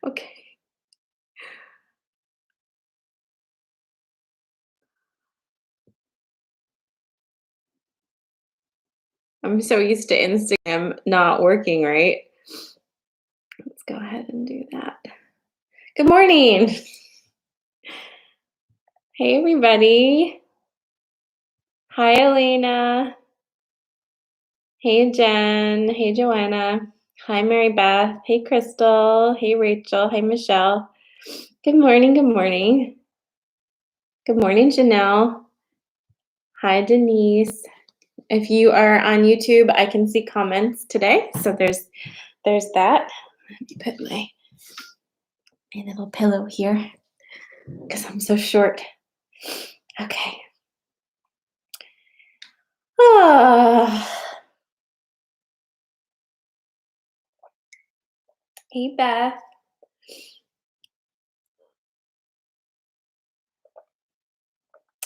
Okay. I'm so used to Instagram not working, right? Let's go ahead and do that. Good morning. Hey, everybody. Hi, Elena. Hey, Jen. Hey, Joanna. Hi, Mary Beth. Hey, Crystal. Hey, Rachel. Hey, Michelle. Good morning. Good morning. Good morning, Janelle. Hi, Denise. If you are on YouTube, I can see comments today. So there's that. Let me put my little pillow here because I'm so short. Okay. Hey, Beth.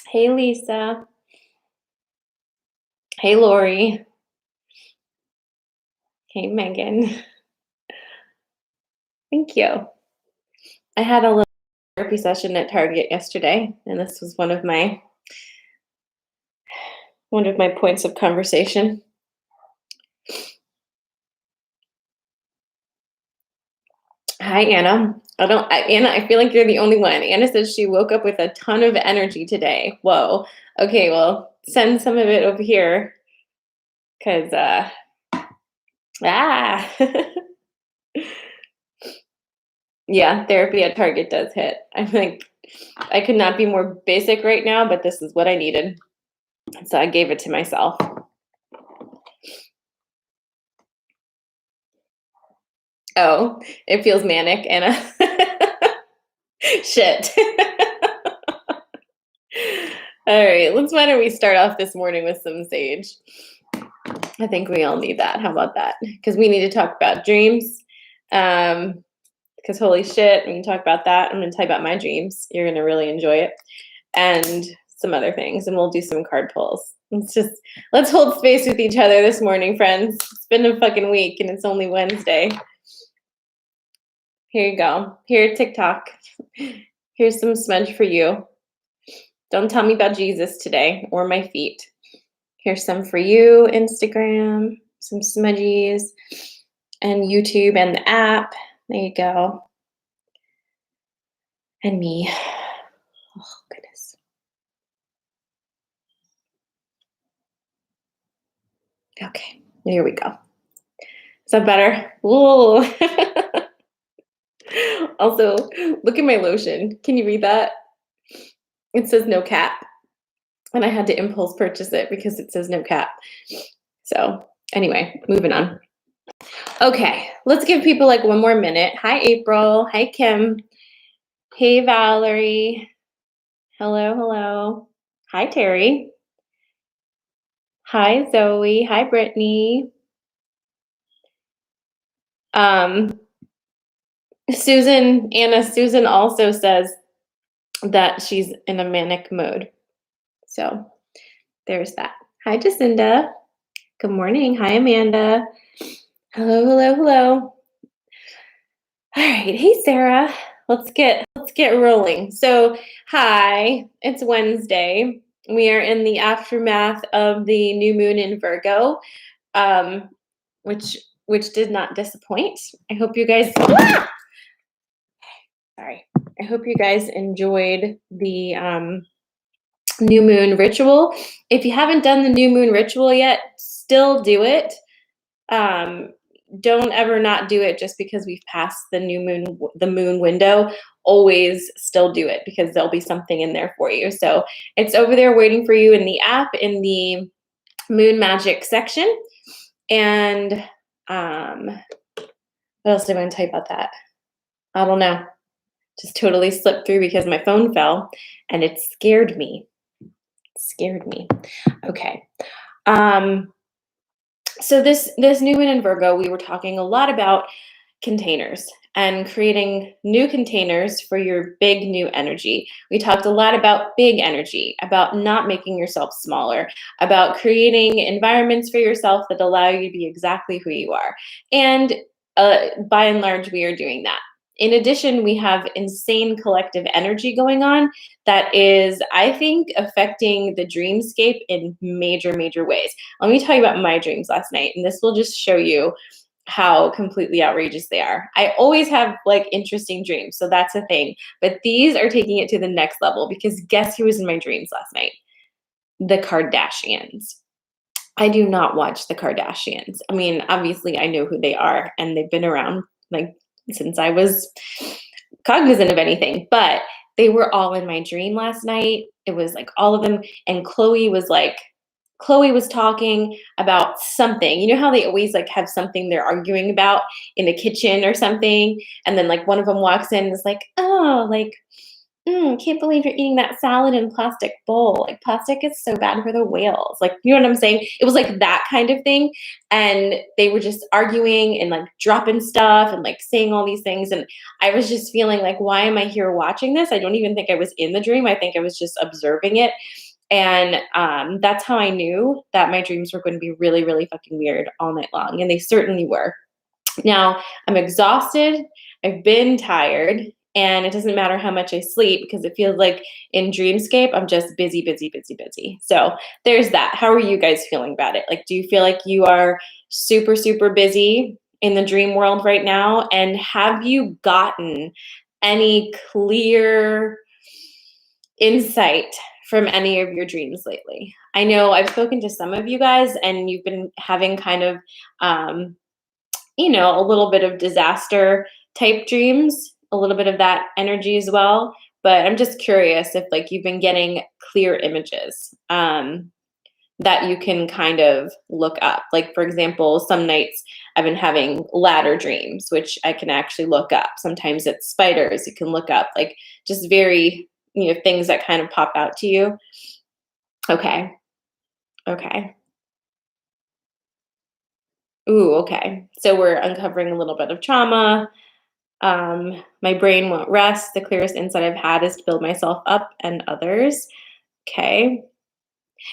Hey, Lisa. Hey, Lori. Hey, Megan. Thank you. I had a little therapy session at Target yesterday, and this was one of my points of conversation. Hi, Anna. Anna, I feel like you're the only one. Anna says she woke up with a ton of energy today. Whoa. Okay, well, send some of it over here. Cause yeah, therapy at Target does hit. I'm like, I could not be more basic right now, but this is what I needed. So I gave it to myself. Oh, it feels manic, Anna. Shit. All right, why don't we start off this morning with some sage? I think we all need that. How about that? Because we need to talk about dreams. Because holy shit, we can talk about that. I'm going to tell you about my dreams. You're going to really enjoy it. And some other things. And we'll do some card pulls. Let's hold space with each other this morning, friends. It's been a fucking week and it's only Wednesday. Here you go. Here, TikTok. Here's some smudge for you. Don't tell me about Jesus today or my feet. Here's some for you, Instagram, some smudgies, and YouTube and the app. There you go. And me. Oh, goodness. Okay, here we go. Is that better? Ooh. Also, look at my lotion. Can you read that? It says no cap. And I had to impulse purchase it because it says no cap. So anyway, moving on. Okay, let's give people like one more minute. Hi, April. Hi, Kim. Hey, Valerie. Hello, hello. Hi, Terry. Hi, Zoe. Hi, Brittany. Susan also says that she's in a manic mood. So there's that. Hi, Jacinda. Good morning. Hi, Amanda. Hello, hello, hello. All right. Hey, Sarah. Let's get rolling. So, hi. It's Wednesday. We are in the aftermath of the new moon in Virgo, which did not disappoint. I hope you guys. Sorry. I hope you guys enjoyed the new moon ritual. If you haven't done the new moon ritual yet, still do it. Don't ever not do it just because we've passed the moon window. Always still do it because there'll be something in there for you. So it's over there waiting for you in the app in the moon magic section. And what else did I want to tell you about that? I don't know. Just totally slipped through because my phone fell and it scared me. Okay. So this new moon in Virgo, we were talking a lot about containers and creating new containers for your big new energy. We talked a lot about big energy, about not making yourself smaller, about creating environments for yourself that allow you to be exactly who you are. And by and large, we are doing that. in addition, we have insane collective energy going on that is, I think, affecting the dreamscape in major, major ways. Let me tell you about my dreams last night, and this will just show you how completely outrageous they are. I always have like interesting dreams, so that's a thing. But these are taking it to the next level because guess who was in my dreams last night? The Kardashians. I do not watch the Kardashians. I mean, obviously, I know who they are, and they've been around like since I was cognizant of anything, but they were all in my dream last night. It was like all of them, and Chloe was talking about something. You know how they always like have something they're arguing about in the kitchen or something, and then like one of them walks in and is like, "Oh, like can't believe you're eating that salad in a plastic bowl. Like plastic is so bad for the whales." Like, you know what I'm saying? It was like that kind of thing. And they were just arguing and like dropping stuff and like saying all these things. And I was just feeling like, why am I here watching this? I don't even think I was in the dream. I think I was just observing it. And that's how I knew that my dreams were going to be really, really fucking weird all night long. And they certainly were. Now, I'm exhausted. I've been tired. And it doesn't matter how much I sleep because it feels like in dreamscape, I'm just busy, busy, busy, busy. So there's that. How are you guys feeling about it? Like, do you feel like you are super, super busy in the dream world right now? And have you gotten any clear insight from any of your dreams lately? I know I've spoken to some of you guys and you've been having kind of, a little bit of disaster type dreams, a little bit of that energy as well. But I'm just curious if like you've been getting clear images that you can kind of look up. Like for example, some nights I've been having ladder dreams, which I can actually look up. Sometimes it's spiders you can look up, like just very, things that kind of pop out to you. Okay. Okay. Ooh, okay. So we're uncovering a little bit of trauma. My brain won't rest. The clearest insight I've had is to build myself up and others. Okay.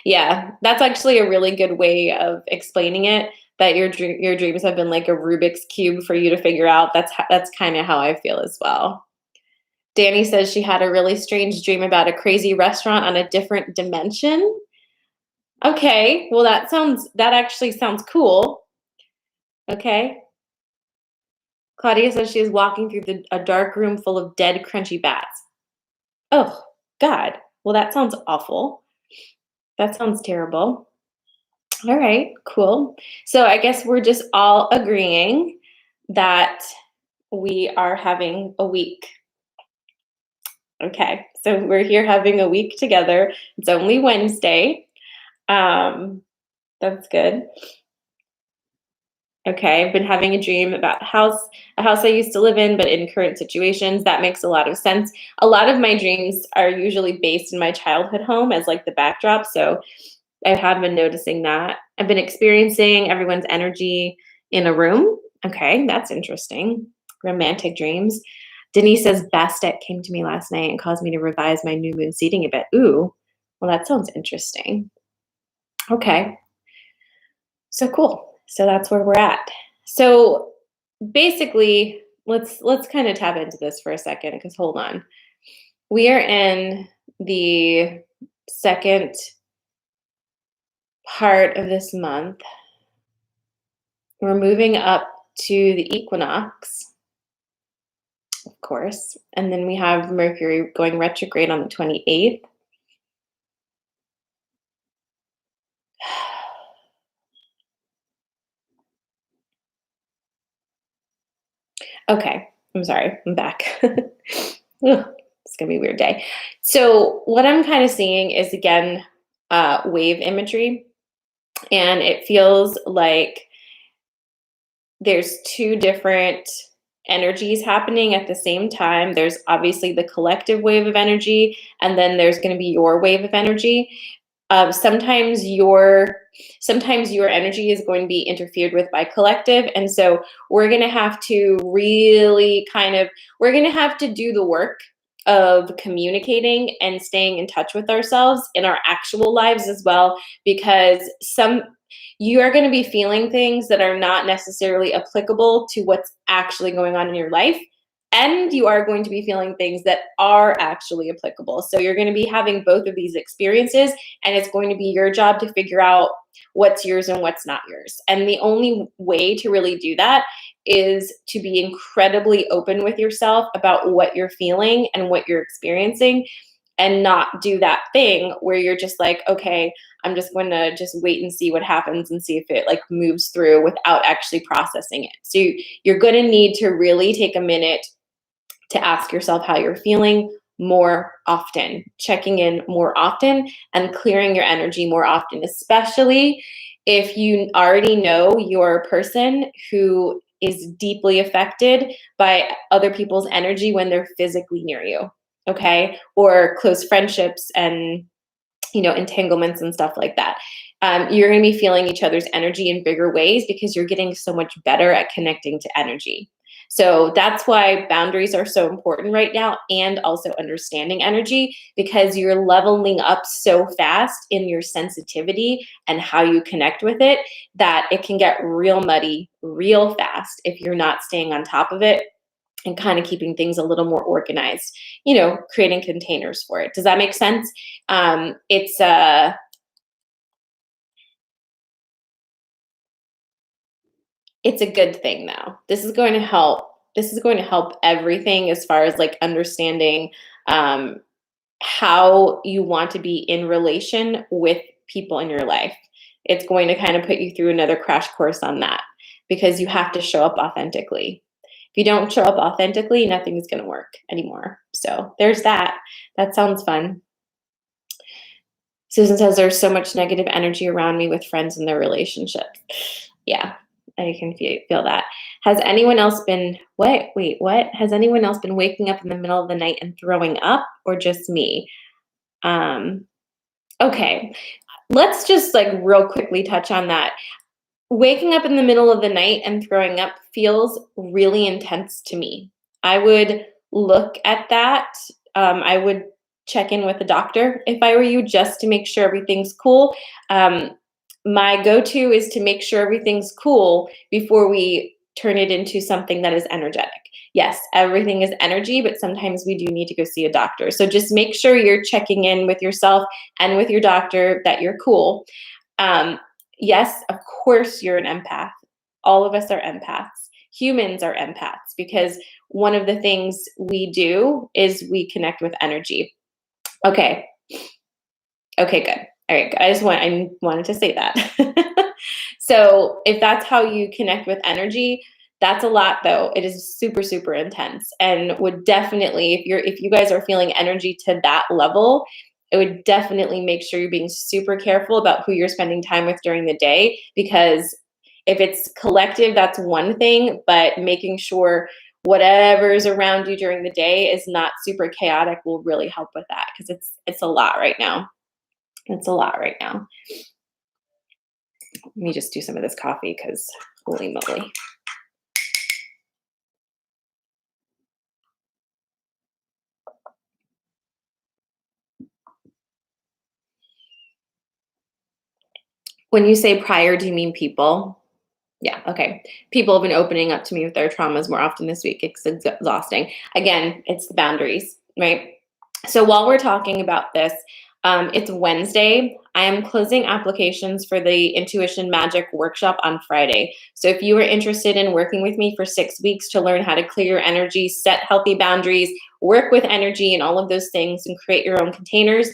Yeah, that's actually a really good way of explaining it. That your dreams have been like a Rubik's cube for you to figure out. That's kind of how I feel as well. Danny says she had a really strange dream about a crazy restaurant on a different dimension. Okay, well that actually sounds cool. Okay. Claudia says she is walking through a dark room full of dead, crunchy bats. Oh, God. Well, that sounds awful. That sounds terrible. All right, cool. So I guess we're just all agreeing that we are having a week. Okay, so we're here having a week together. It's only Wednesday. That's good. Okay, I've been having a dream about a house I used to live in, but in current situations. That makes a lot of sense. A lot of my dreams are usually based in my childhood home as like the backdrop. So I have been noticing that. I've been experiencing everyone's energy in a room. Okay, that's interesting. Romantic dreams. Denise says Bastet came to me last night and caused me to revise my new moon seeding a bit. Ooh, well, that sounds interesting. Okay. So cool. So that's where we're at. So basically, let's kind of tap into this for a second because hold on. We are in the second part of this month. We're moving up to the equinox, of course, and then we have Mercury going retrograde on the 28th. Okay, I'm sorry, I'm back. Ugh, it's gonna be a weird day. So what I'm kind of seeing is again wave imagery, and it feels like there's two different energies happening at the same time. There's obviously the collective wave of energy, and then there's going to be your wave of energy. Sometimes your energy is going to be interfered with by collective, and so we're going to have to really we're going to have to do the work of communicating and staying in touch with ourselves in our actual lives as well, because you are going to be feeling things that are not necessarily applicable to what's actually going on in your life. and you are going to be feeling things that are actually applicable. So you're going to be having both of these experiences, and it's going to be your job to figure out what's yours and what's not yours. And the only way to really do that is to be incredibly open with yourself about what you're feeling and what you're experiencing, and not do that thing where you're just like, okay, I'm just going to just wait and see what happens and see if it like moves through without actually processing it. So you're going to need to really take a minute to ask yourself how you're feeling more often, checking in more often, and clearing your energy more often, especially if you already know you're a person who is deeply affected by other people's energy when they're physically near you, okay? Or close friendships and entanglements and stuff like that. You're going to be feeling each other's energy in bigger ways because you're getting so much better at connecting to energy. So that's why boundaries are so important right now, and also understanding energy, because you're leveling up so fast in your sensitivity and how you connect with it that it can get real muddy real fast if you're not staying on top of it and kind of keeping things a little more organized, creating containers for it. Does that make sense? It's a good thing though. This is going to help. This is going to help everything as far as like understanding um, how you want to be in relation with people in your life. It's going to kind of put you through another crash course on that, because you have to show up authentically. If you don't show up authentically, nothing is going to work anymore. So there's that. That sounds fun. Susan says there's so much negative energy around me with friends and their relationships. Yeah, I can feel that. Has anyone else been what? Has anyone else been waking up in the middle of the night and throwing up, or just me? Um, okay. Let's just like real quickly touch on that. Waking up in the middle of the night and throwing up feels really intense to me. I would look at that. I would check in with a doctor if I were you, just to make sure everything's cool. Um, my go to is to make sure everything's cool before we turn it into something that is energetic. Yes, everything is energy, but sometimes we do need to go see a doctor. So just make sure you're checking in with yourself and with your doctor that you're cool. Um, yes, of course, you're an empath. All of us are empaths. Humans are empaths because one of the things we do is we connect with energy. Okay. Okay, good. All right. I wanted to say that. So if that's how you connect with energy, that's a lot though. It is super, super intense, and would definitely, if you guys are feeling energy to that level, it would definitely make sure you're being super careful about who you're spending time with during the day, because if it's collective, that's one thing, but making sure whatever's around you during the day is not super chaotic will really help with that, because it's a lot right now. It's a lot right now. Let me just do some of this coffee because holy moly. When you say prior, do you mean people? Yeah, okay. People have been opening up to me with their traumas more often this week. It's exhausting. Again, it's the boundaries, right? So while we're talking about this, it's Wednesday. I am closing applications for the Intuition Magic Workshop on Friday. So if you are interested in working with me for 6 weeks to learn how to clear your energy, set healthy boundaries, work with energy and all of those things, and create your own containers,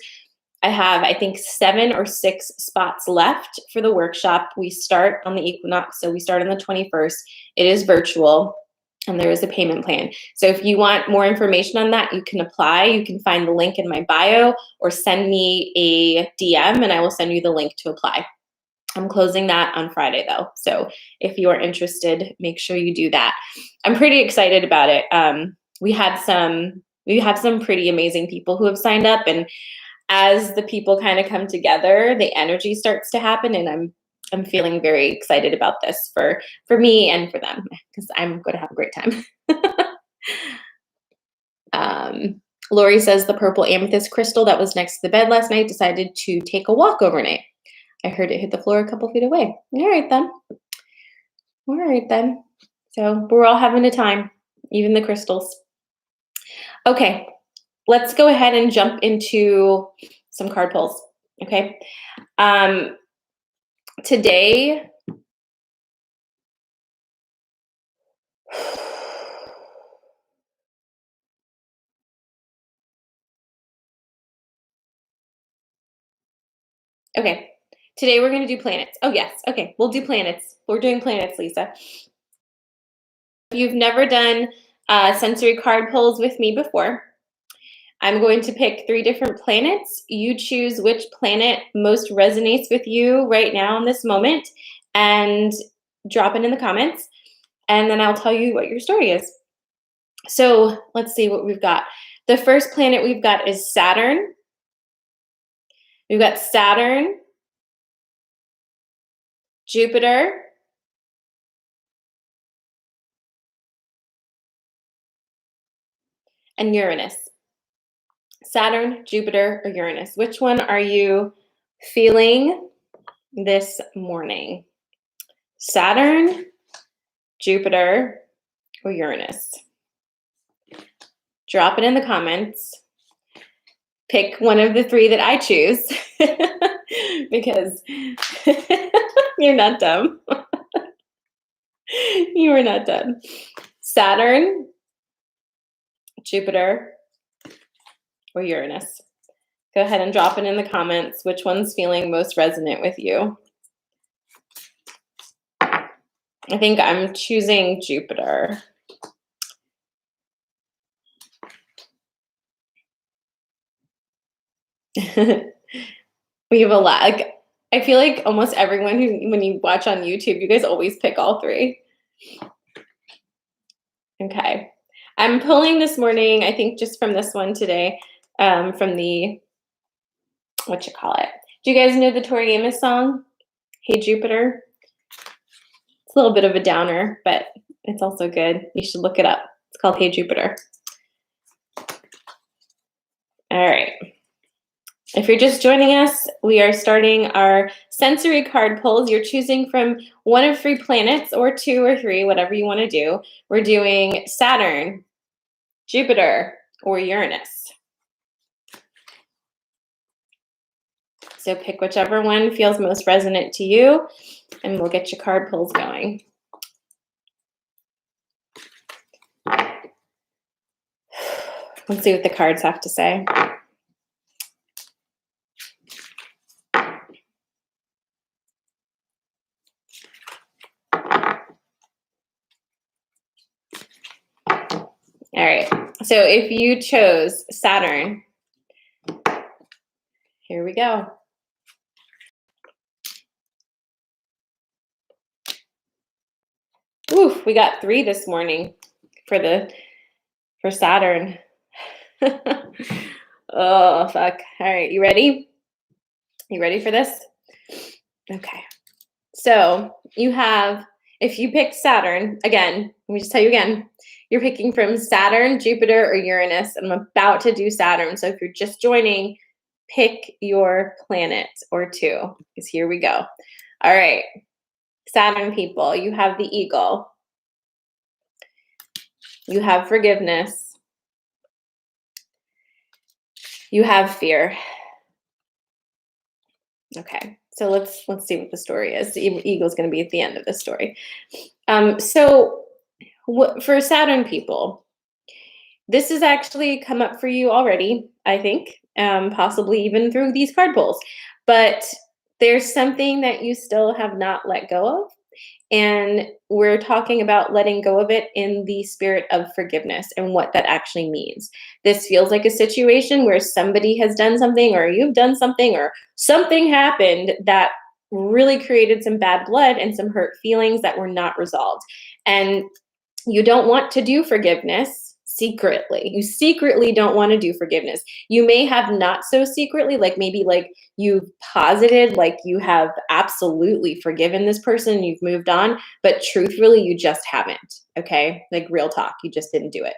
I have, I think, 7 or 6 spots left for the workshop. We start on the equinox, so we start on the 21st. It is virtual, and there is a payment plan. So if you want more information on that, you can apply. You can find the link in my bio or send me a DM, and I will send you the link to apply. I'm closing that on Friday, though. So if you are interested, make sure you do that. I'm pretty excited about it. We have some pretty amazing people who have signed up, and as the people kind of come together, the energy starts to happen, and I'm feeling very excited about this for me and for them, because I'm going to have a great time. Lori says the purple amethyst crystal that was next to the bed last night decided to take a walk overnight. I heard it hit the floor a couple feet away. All right then. All right then. So we're all having a time, even the crystals. Okay, let's go ahead and jump into some card pulls. Okay. Um, today, okay, today we're going to do planets. Oh, yes. Okay, we'll do planets. We're doing planets, Lisa. If you've never done sensory card pulls with me before, I'm going to pick 3 different planets. You choose which planet most resonates with you right now in this moment and drop it in the comments. And then I'll tell you what your story is. So let's see what we've got. The first planet we've got is Saturn. We've got Saturn, Jupiter, and Uranus. Saturn, Jupiter, or Uranus. Which one are you feeling this morning? Saturn, Jupiter, or Uranus? Drop it in the comments. Pick one of the 3 that I choose because you're not dumb. You are not dumb. Saturn, Jupiter, or Uranus? Go ahead and drop it in the comments. Which one's feeling most resonant with you? I think I'm choosing Jupiter. We have a lot. Like, I feel like almost everyone who, when you watch on YouTube, you guys always pick all 3. Okay. I'm pulling this morning, I think just from this one today, from the, what you call it? Do you guys know the Tori Amos song, Hey Jupiter? It's a little bit of a downer, but it's also good. You should look it up. It's called Hey Jupiter. All right. If you're just joining us, we are starting our sensory card pulls. You're choosing from one of 3 planets, or 2 or 3, whatever you want to do. We're doing Saturn, Jupiter, or Uranus. So pick whichever one feels most resonant to you, and we'll get your card pulls going. Let's see what the cards have to say. All right, so if you chose Saturn, here we go. Oof, we got 3 this morning for Saturn. Oh, fuck. All right, you ready? You ready for this? Okay. So you have, if you pick Saturn, again, let me just tell you again, you're picking from Saturn, Jupiter, or Uranus. I'm about to do Saturn. So if you're just joining, pick your planet or 2, because here we go. All right. Saturn people, you have the Eagle. You have forgiveness. You have fear. Okay, so let's see what the story is. The Eagle's going to be at the end of the story. So for Saturn people, this has actually come up for you already, I think, possibly even through these card pulls. But there's something that you still have not let go of. And we're talking about letting go of it in the spirit of forgiveness and what that actually means. This feels like a situation where somebody has done something, or you've done something, or something happened that really created some bad blood and some hurt feelings that were not resolved. And you don't want to do forgiveness secretly. You secretly don't want to do forgiveness. You may have not so secretly, like maybe like you've posited like you have absolutely forgiven this person, you've moved on, but truthfully you just haven't. Okay, like real talk, you just didn't do it.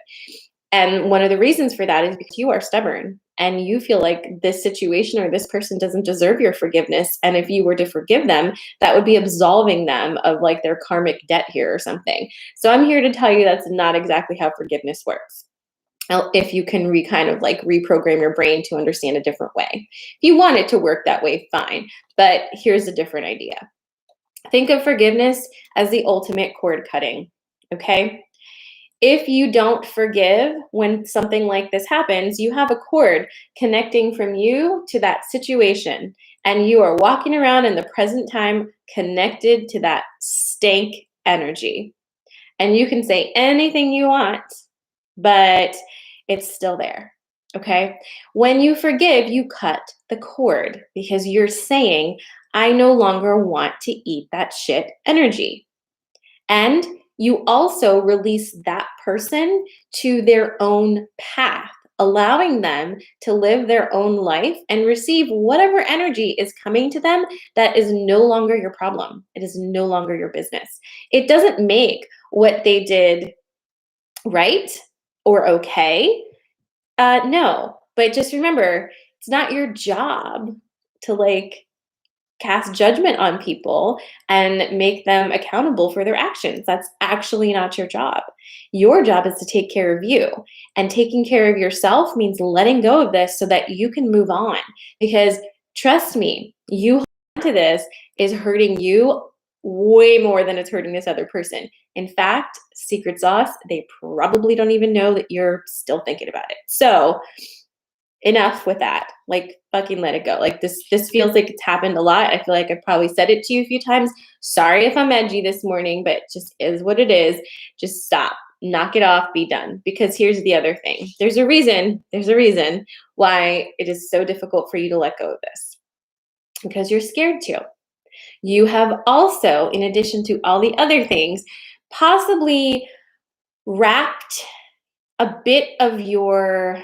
And one of the reasons for that is because you are stubborn and you feel like this situation or this person doesn't deserve your forgiveness. And if you were to forgive them, that would be absolving them of like their karmic debt here or something. So I'm here to tell you that's not exactly how forgiveness works. if you can kind of like reprogram your brain to understand a different way. If you want it to work that way, fine. But here's a different idea. Think of forgiveness as the ultimate cord cutting, okay? If you don't forgive when something like this happens, you have a cord connecting from you to that situation, and you are walking around in the present time connected to that stank energy. And you can say anything you want, but it's still there. Okay. When you forgive, you cut the cord because you're saying, I no longer want to eat that shit energy. And you also release that person to their own path, allowing them to live their own life and receive whatever energy is coming to them that is no longer your problem. It is no longer your business. It doesn't make what they did right or okay. No, but just remember, it's not your job to like cast judgment on people and make them accountable for their actions. That's actually not your job. Your job is to take care of you. And taking care of yourself means letting go of this so that you can move on. Because trust me, you to this is hurting you way more than it's hurting this other person. In fact, secret sauce, they probably don't even know that you're still thinking about it. So enough with that. Like fucking let it go. Like this feels like it's happened a lot. I feel like I've probably said it to you a few times. Sorry if I'm edgy this morning, but it just is what it is. Just stop. Knock it off, be done. Because here's the other thing. There's a reason why it is so difficult for you to let go of this. Because you're scared to. You have also, in addition to all the other things, possibly wrapped a bit of your,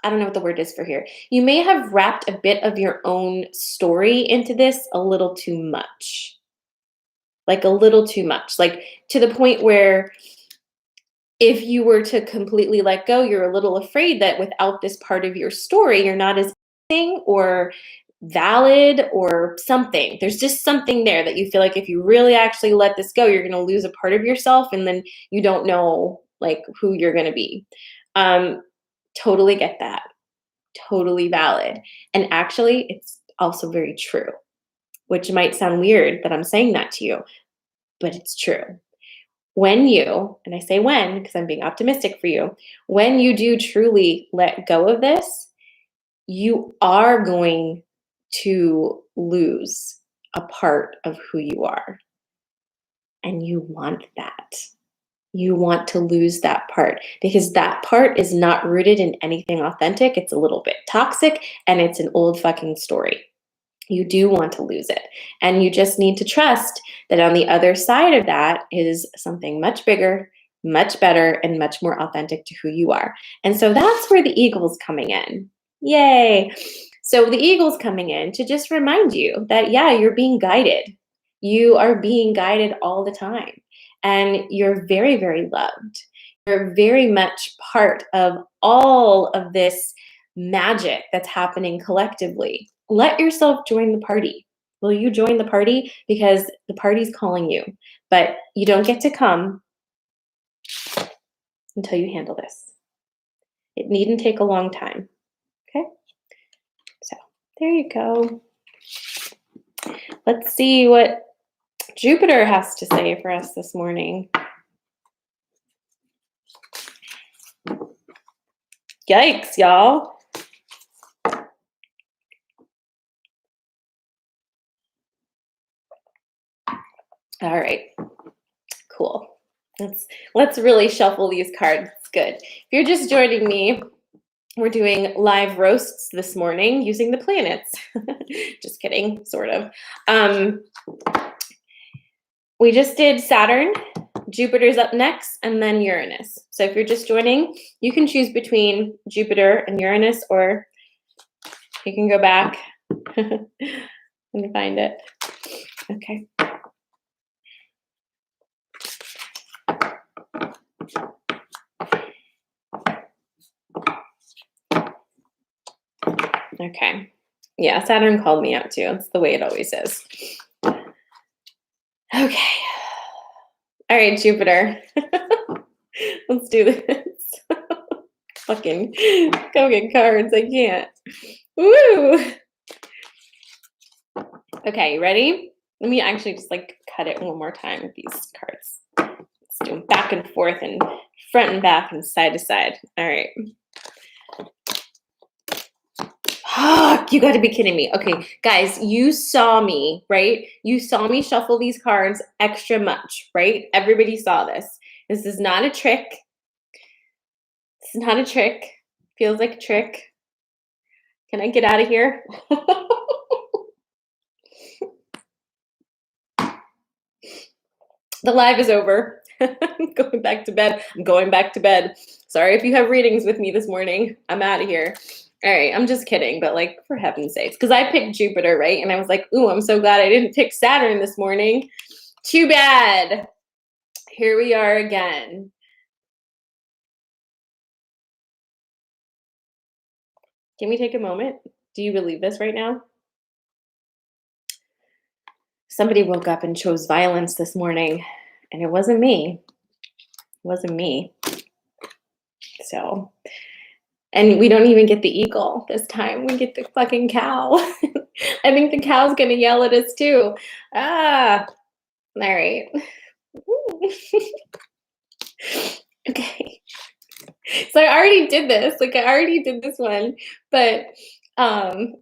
I don't know what the word is for here. You may have wrapped a bit of your own story into this a little too much. Like a little too much. Like to the point where if you were to completely let go, you're a little afraid that without this part of your story, you're not as or valid or something. There's just something there that you feel like if you really actually let this go, you're going to lose a part of yourself and then you don't know like who you're going to be. Totally get that. Totally valid. And actually, it's also very true, which might sound weird that I'm saying that to you, but it's true. When you, and I say when because I'm being optimistic for you, when you do truly let go of this, you are going to lose a part of who you are. And you want that. You want to lose that part because that part is not rooted in anything authentic. It's a little bit toxic and it's an old fucking story. You do want to lose it. And you just need to trust that on the other side of that is something much bigger, much better, and much more authentic to who you are. And so that's where the eagle's coming in. Yay. So the eagle's coming in to just remind you that, yeah, you're being guided. You are being guided all the time. And you're very, very loved. You're very much part of all of this magic that's happening collectively. Let yourself join the party. Will you join the party? Because the party's calling you, but you don't get to come until you handle this. It needn't take a long time. Okay? So there you go. Let's see what Jupiter has to say for us this morning. Yikes, y'all. All right, cool. Let's really shuffle these cards. It's good. If you're just joining me, we're doing live roasts this morning using the planets. Just kidding, sort of. We just did Saturn, Jupiter's up next, and then Uranus. So if you're just joining, you can choose between Jupiter and Uranus, or you can go back and find it. Okay. Okay. Yeah, Saturn called me out too. It's the way it always is. Okay. All right, Jupiter. Let's do this. Fucking go get cards. I can't. Woo! Okay, you ready? Let me actually just like cut it one more time with these cards. Let's do them back and forth and front and back and side to side. All right. You got to be kidding me. Okay, guys, you saw me, right? You saw me shuffle these cards extra much, right? Everybody saw this. This is not a trick. This is not a trick. Feels like a trick. Can I get out of here? The live is over. I'm going back to bed. I'm going back to bed. Sorry if you have readings with me this morning. I'm out of here. All right, I'm just kidding, but like for heaven's sakes, because I picked Jupiter, right? And I was like, ooh, I'm so glad I didn't pick Saturn this morning. Too bad. Here we are again. Can we take a moment? Do you believe this right now? Somebody woke up and chose violence this morning, and it wasn't me. It wasn't me. So, and we don't even get the eagle this time. We get the fucking cow. I think the cow's gonna yell at us too. All right. Okay. So I already did this. Like I already did this one, but I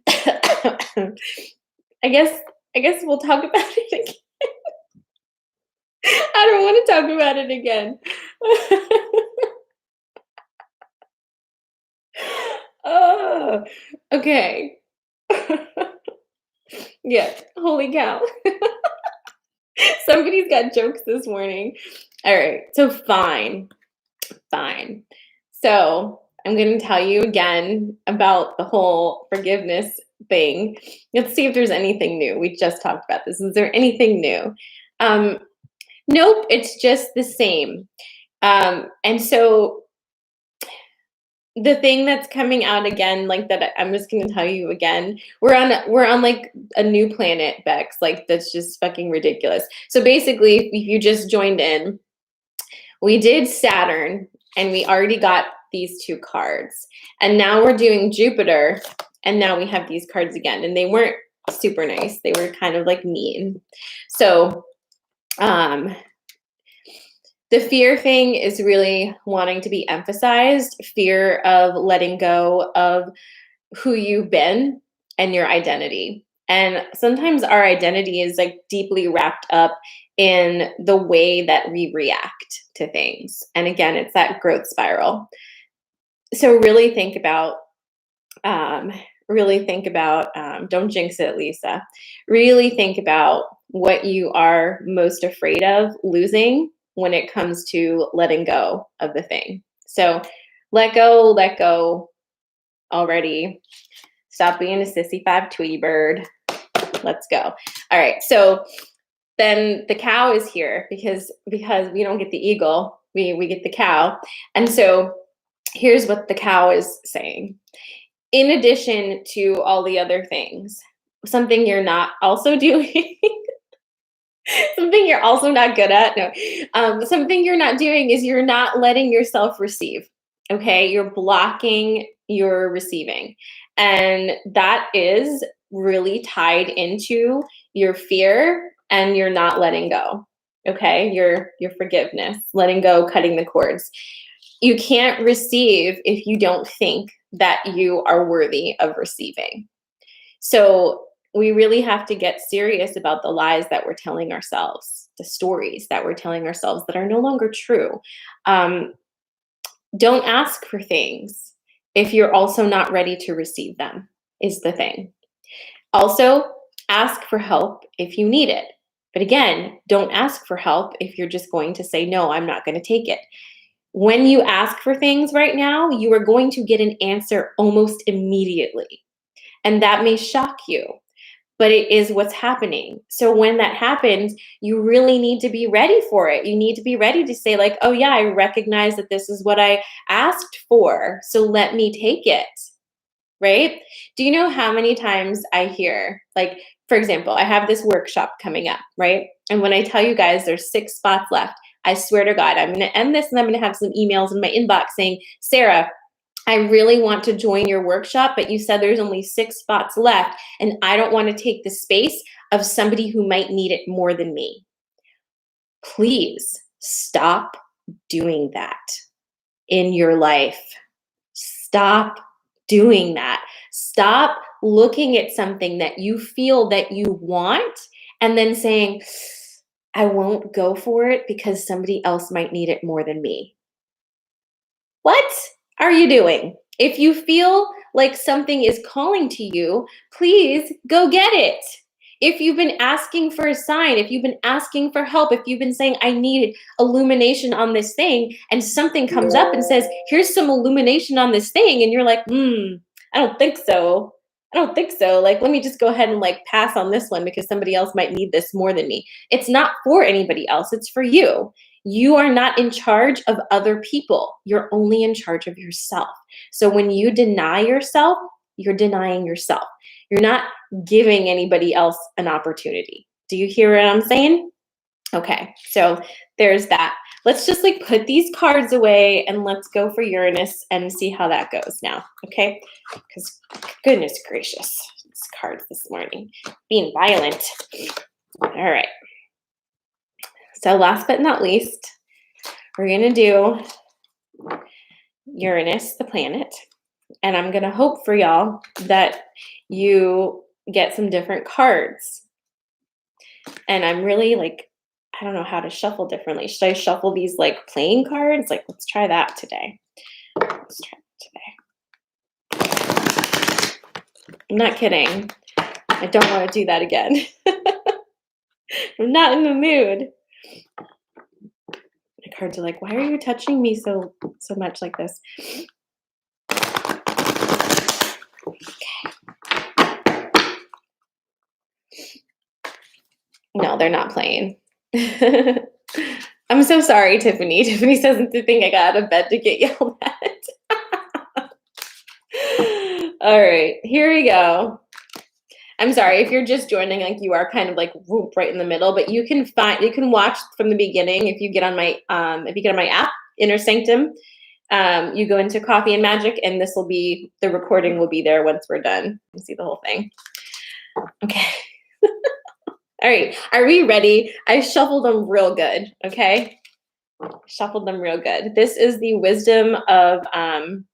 guess we'll talk about it again. I don't want to talk about it again. Oh, okay. Yeah, holy cow. Somebody's got jokes this morning. All right, so fine. So I'm going to tell you again about the whole forgiveness thing. Let's see if there's anything new. We just talked about this. Is there anything new? Nope, it's just the same. And so the thing that's coming out again, like that, I'm just going to tell you again. We're on like a new planet, Bex. Like that's just fucking ridiculous. So basically, if you just joined in, we did Saturn, and we already got these two cards, and now we're doing Jupiter, and now we have these cards again, and they weren't super nice. They were kind of like mean. So, the fear thing is really wanting to be emphasized, fear of letting go of who you've been and your identity. And sometimes our identity is like deeply wrapped up in the way that we react to things. And again, it's that growth spiral. So really think about, don't jinx it, Lisa. Really think about what you are most afraid of losing when it comes to letting go of the thing. So let go already. Stop being a sissy 5 Tweety bird. Let's go. All right. So then the cow is here because we don't get the eagle, we get the cow. And so here's what the cow is saying. In addition to all the other things, something you're not also doing, something you're also not good at. No, something you're not doing is you're not letting yourself receive. Okay, you're blocking your receiving, and that is really tied into your fear and you're not letting go. Okay, your forgiveness, letting go, cutting the cords. You can't receive if you don't think that you are worthy of receiving. So we really have to get serious about the lies that we're telling ourselves, the stories that we're telling ourselves that are no longer true. Don't ask for things if you're also not ready to receive them, is the thing. Also, ask for help if you need it. But again, don't ask for help if you're just going to say, no, I'm not going to take it. When you ask for things right now, you are going to get an answer almost immediately. And that may shock you, but it is what's happening. So when that happens, you really need to be ready for it. You need to be ready to say like, oh yeah, I recognize that this is what I asked for. So let me take it, right? Do you know how many times I hear, like, for example, I have this workshop coming up, right? And when I tell you guys there's 6 spots left, I swear to God, I'm going to end this and I'm going to have some emails in my inbox saying, Sarah, I really want to join your workshop, but you said there's only 6 spots left, and I don't want to take the space of somebody who might need it more than me. Please stop doing that in your life. Stop doing that. Stop looking at something that you feel that you want and then saying, I won't go for it because somebody else might need it more than me. What are you doing? If you feel like something is calling to you, please go get it. If you've been asking for a sign, if you've been asking for help, if you've been saying, I need illumination on this thing, and something comes up and says, here's some illumination on this thing, and you're like, I don't think so. I don't think so. Like, let me just go ahead and like pass on this one because somebody else might need this more than me. It's not for anybody else. It's for you. You are not in charge of other people. You're only in charge of yourself. So when you deny yourself, you're denying yourself. You're not giving anybody else an opportunity. Do you hear what I'm saying? Okay, so there's that. Let's just like put these cards away and let's go for Uranus and see how that goes now, okay? Because goodness gracious, these cards this morning, being violent. All right. So last but not least, we're going to do Uranus, the planet. And I'm going to hope for y'all that you get some different cards. And I'm really like, I don't know how to shuffle differently. Should I shuffle these like playing cards? Like, let's try that today. Let's try it today. I'm not kidding. I don't want to do that again. I'm not in the mood. The cards are like, why are you touching me so much like this? Okay. No, they're not playing. I'm so sorry, Tiffany. Tiffany doesn't think I got out of bed to get yelled at. All right, here we go. I'm sorry if you're just joining, like you are kind of like whoop right in the middle, but you can watch from the beginning if you get on my app, Inner Sanctum. You go into Coffee and Magic, and the recording will be there once we're done. You see the whole thing. Okay. All right, are we ready? I shuffled them real good, okay? Shuffled them real good. This is the Wisdom of Avalon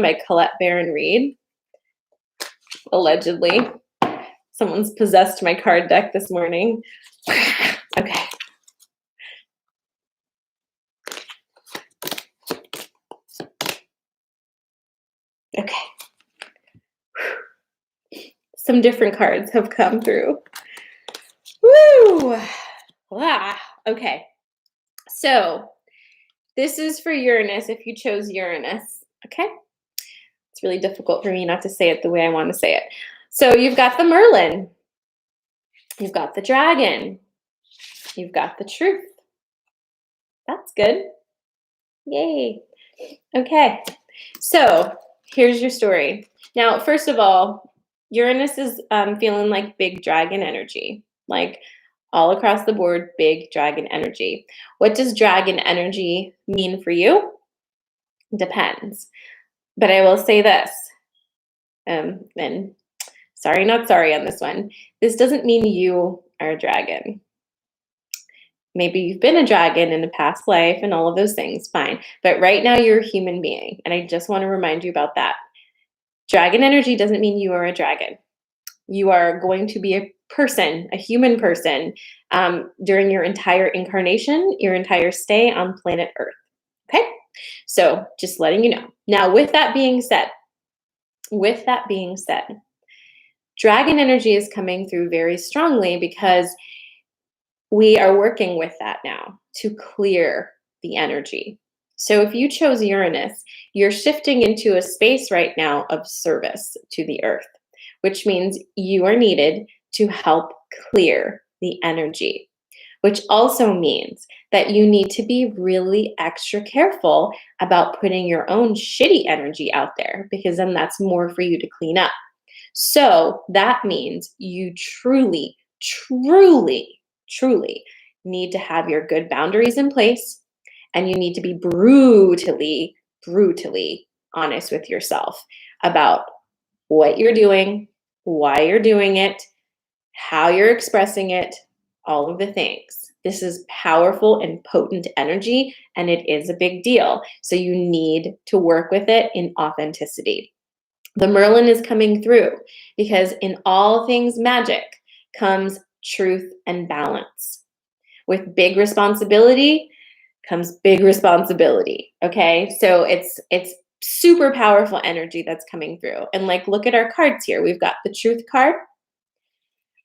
by Colette Baron Reed. Allegedly. Someone's possessed my card deck this morning. Okay. Okay. Some different cards have come through. Woo! Ah, okay. So this is for Uranus if you chose Uranus. Okay. It's really difficult for me not to say it the way I want to say it. So you've got the Merlin. You've got the Dragon. You've got the Truth. That's good. Yay. Okay. So here's your story. Now, first of all, Uranus is feeling like big dragon energy, like all across the board, big dragon energy. What does dragon energy mean for you? Depends. But I will say this, and sorry, not sorry on this one. This doesn't mean you are a dragon. Maybe you've been a dragon in a past life and all of those things, fine. But right now you're a human being, and I just want to remind you about that. Dragon energy doesn't mean you are a dragon. You are going to be a person, a human person, during your entire incarnation, your entire stay on planet Earth. Okay? So just letting you know. Now, with that being said, dragon energy is coming through very strongly because we are working with that now to clear the energy. So if you chose Uranus, you're shifting into a space right now of service to the earth, which means you are needed to help clear the energy, which also means that you need to be really extra careful about putting your own shitty energy out there, because then that's more for you to clean up. So that means you truly need to have your good boundaries in place, and you need to be brutally, brutally honest with yourself about what you're doing, why you're doing it, how you're expressing it, all of the things. This is powerful and potent energy, and it is a big deal. So you need to work with it in authenticity. The Merlin is coming through because in all things magic comes truth and balance. With big responsibility comes big responsibility. Okay, so it's super powerful energy that's coming through. And like, look at our cards here. We've got the Truth card,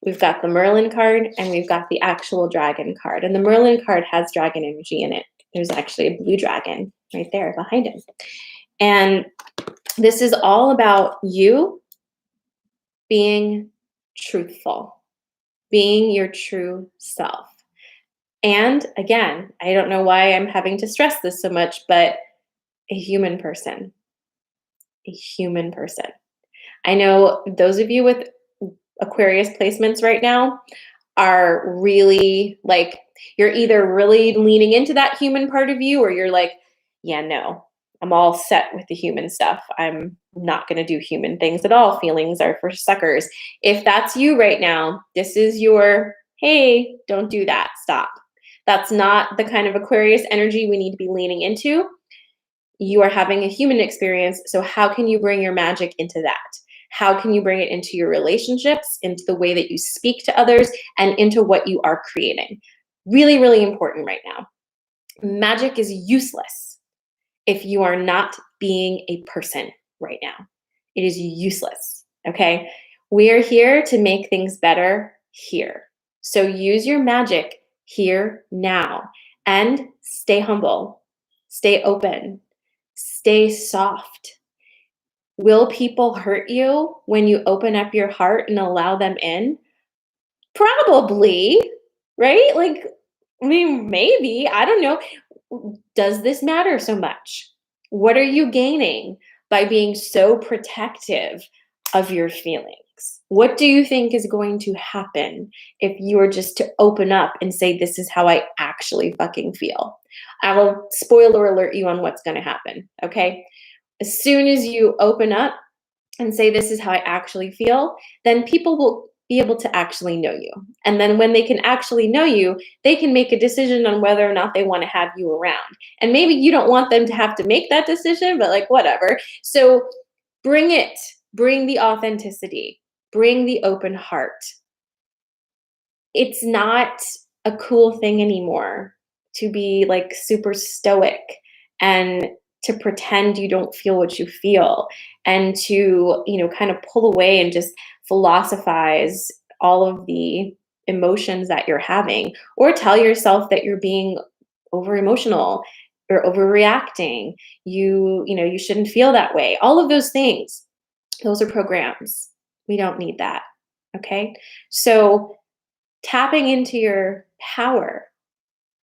we've got the Merlin card, and we've got the actual dragon card. And the Merlin card has dragon energy in it. There's actually a blue dragon right there behind him. And this is all about you being truthful, being your true self. And again, I don't know why I'm having to stress this so much, but a human person. A human person. I know those of you with Aquarius placements right now are really like, you're either really leaning into that human part of you, or you're like, yeah, no, I'm all set with the human stuff. I'm not going to do human things at all. Feelings are for suckers. If that's you right now, this is your, hey, don't do that. Stop. That's not the kind of Aquarius energy we need to be leaning into. You are having a human experience. So how can you bring your magic into that? How can you bring it into your relationships, into the way that you speak to others, and into what you are creating? Really, really important right now. Magic is useless if you are not being a person right now. It is useless, okay? We are here to make things better here. So use your magic here now, and stay humble, stay open, stay soft. Will people hurt you when you open up your heart and allow them in? Probably, right? Like, I mean, maybe, I don't know. Does this matter so much? What are you gaining by being so protective of your feelings? What do you think is going to happen if you are just to open up and say, this is how I actually fucking feel? I will spoiler alert you on what's going to happen, okay? As soon as you open up and say, this is how I actually feel, then people will be able to actually know you. And then when they can actually know you, they can make a decision on whether or not they want to have you around. And maybe you don't want them to have to make that decision, but like, whatever. So bring it, bring the authenticity, bring the open heart. It's not a cool thing anymore to be like super stoic and to pretend you don't feel what you feel, and to, kind of pull away and just philosophize all of the emotions that you're having, or tell yourself that you're being over emotional or overreacting. You shouldn't feel that way. All of those things, those are programs. We don't need that. Okay? So tapping into your power.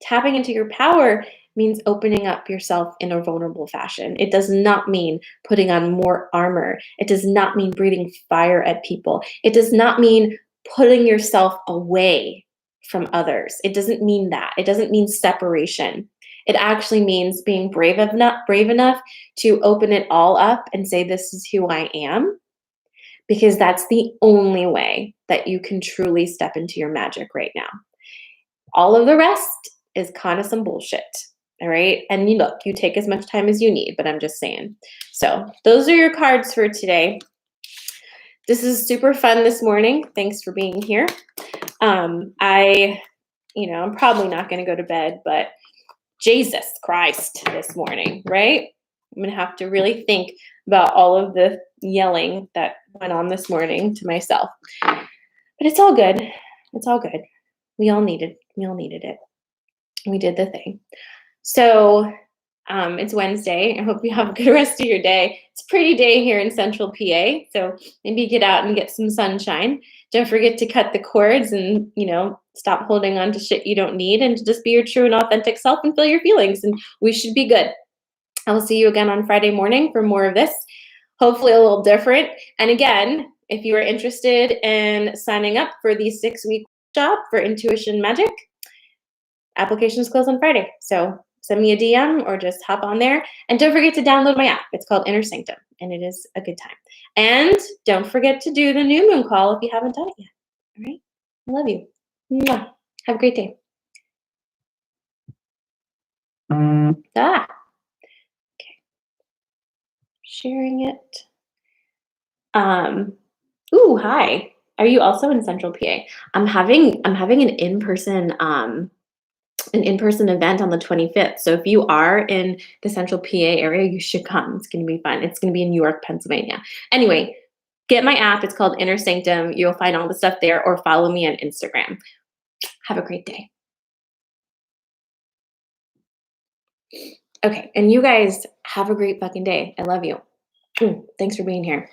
Tapping into your power means opening up yourself in a vulnerable fashion. It does not mean putting on more armor. It does not mean breathing fire at people. It does not mean putting yourself away from others. It doesn't mean that. It doesn't mean separation. It actually means being brave enough to open it all up and say, this is who I am, because that's the only way that you can truly step into your magic right now. All of the rest is kind of some bullshit. All right. And you take as much time as you need, but I'm just saying. So those are your cards for today. This is super fun this morning. Thanks for being here. I'm probably not going to go to bed, but Jesus Christ this morning, right? I'm going to have to really think about all of the yelling that went on this morning to myself. But it's all good. It's all good. We all needed it. We did the thing. So it's Wednesday. I hope you have a good rest of your day. It's a pretty day here in Central PA. So maybe get out and get some sunshine. Don't forget to cut the cords and, stop holding on to shit you don't need, and to just be your true and authentic self and feel your feelings. And we should be good. I will see you again on Friday morning for more of this, hopefully a little different. And again, if you are interested in signing up for the 6-week workshop for Intuition Magic, applications close on Friday. So send me a DM or just hop on there. And don't forget to download my app. It's called Inner Sanctum, and it is a good time. And don't forget to do the new moon call if you haven't done it yet. All right? I love you. Mwah. Have a great day. Ah, okay. Sharing it. Ooh, hi. Are you also in Central PA? I'm having an in-person event on the 25th. So if you are in the Central PA area, you should come. It's going to be fun. It's going to be in York, Pennsylvania. Anyway, get my app. It's called Inner Sanctum. You'll find all the stuff there, or follow me on Instagram. Have a great day. Okay, and you guys have a great fucking day. I love you. Thanks for being here.